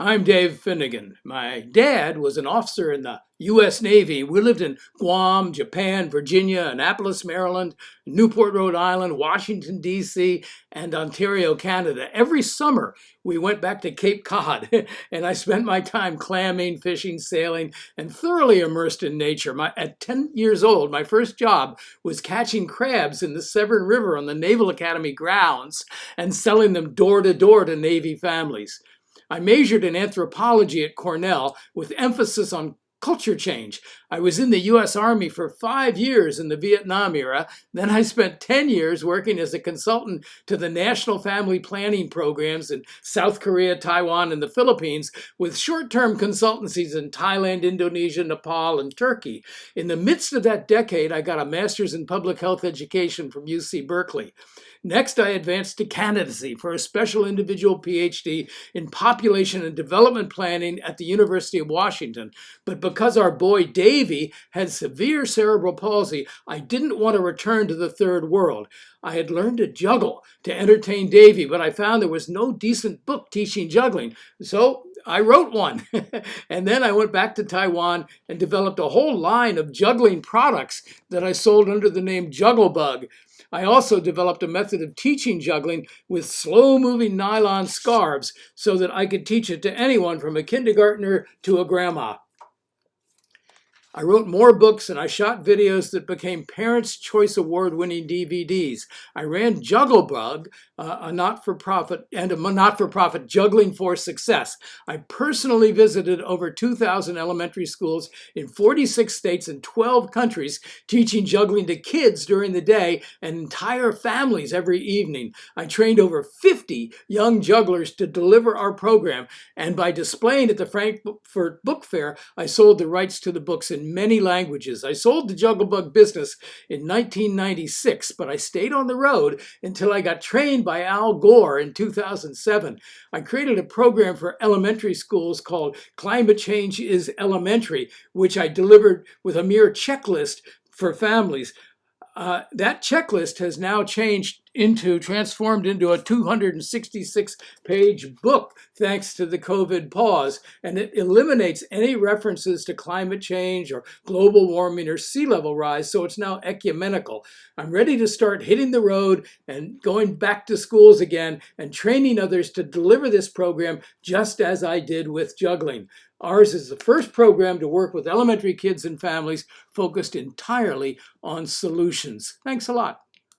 I'm Dave Finnegan. My dad was an officer in the U.S. Navy. We lived in Guam, Japan, Virginia, Annapolis, Maryland, Newport, Rhode Island, Washington, D.C., and Ontario, Canada. Every summer, we went back to Cape Cod, and I spent my time clamming, fishing, sailing, and thoroughly immersed in nature. At 10 years old, my first job was catching crabs in the Severn River on the Naval Academy grounds and selling them door to door to Navy families. I majored in anthropology at Cornell with emphasis on culture change. I was in the US Army for 5 years in the Vietnam era. Then I spent 10 years working as a consultant to the National Family Planning Programs in South Korea, Taiwan, and the Philippines, with short-term consultancies in Thailand, Indonesia, Nepal, and Turkey. In the midst of that decade, I got a master's in public health education from UC Berkeley. Next, I advanced to candidacy for a special individual PhD in population and development planning at the University of Washington. But because our boy Davy had severe cerebral palsy, I didn't want to return to the third world. I had learned to juggle to entertain Davy, but I found there was no decent book teaching juggling. So I wrote one. And then I went back to Taiwan and developed a whole line of juggling products that I sold under the name Jugglebug. I also developed a method of teaching juggling with slow-moving nylon scarves so that I could teach it to anyone from a kindergartner to a grandma. I wrote more books and I shot videos that became Parents' Choice Award-winning DVDs. I ran Jugglebug, a not-for-profit juggling for success. I personally visited over 2,000 elementary schools in 46 states and 12 countries, teaching juggling to kids during the day and entire families every evening. I trained over 50 young jugglers to deliver our program, and by displaying at the Frankfurt Book Fair, I sold the rights to the books in many languages. I sold the Jugglebug business in 1996, but I stayed on the road until I got trained by Al Gore in 2007. I created a program for elementary schools called Climate Change is Elementary, which I delivered with a mere checklist for families. That checklist has now transformed into a 266-page book thanks to the COVID pause, and it eliminates any references to climate change or global warming or sea level rise, so it's now ecumenical. I'm ready to start hitting the road and going back to schools again and training others to deliver this program just as I did with juggling. Ours is the first program to work with elementary kids and families focused entirely on solutions. Thanks a lot.